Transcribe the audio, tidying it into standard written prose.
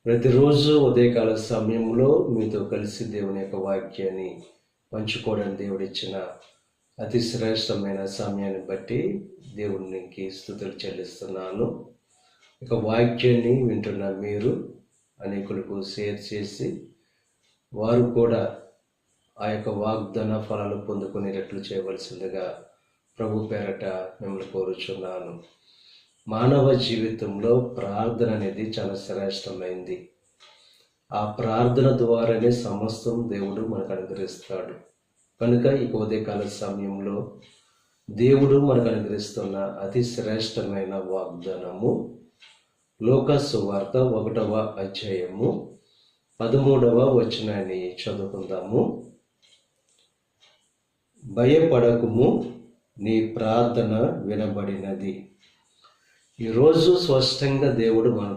ప్రతిరోజు ఉదయకాల సమయంలో మీతో కలిసి దేవుని యొక్క వాక్యాన్ని పంచుకోవడానికి దేవుడిచ్చిన అతి శ్రేష్టమైన సమయాన్ని బట్టి దేవునికి స్తుతులు చెల్లిస్తున్నాను. ఇక వాక్యాన్ని వింటున్న మీరు అనేకులకు షేర్ చేసి వారు కూడా ఆ యొక్క వాగ్దాన ఫలాలు పొందుకునేటట్లు చేయవలసిందిగా ప్రభు పేరట మిమ్మల్ని కోరుచున్నాను. మానవ జీవితంలో ప్రార్థన అనేది చాలా శ్రేష్టమైంది. ఆ ప్రార్థన ద్వారానే సమస్తం దేవుడు మనకు అనుగ్రహిస్తాడు. కనుక ఈ ఉదయకాల సమయంలో దేవుడు మనకు అనుగ్రహిస్తున్న అతి శ్రేష్టమైన వాగ్దానము లూకా సువార్త 1వ అధ్యాయము 13వ వచనాన్ని చదువుకుందాము. భయపడకుము, నీ ప్రార్థన వినబడినది. ఈరోజు స్పష్టంగా దేవుడు మనతో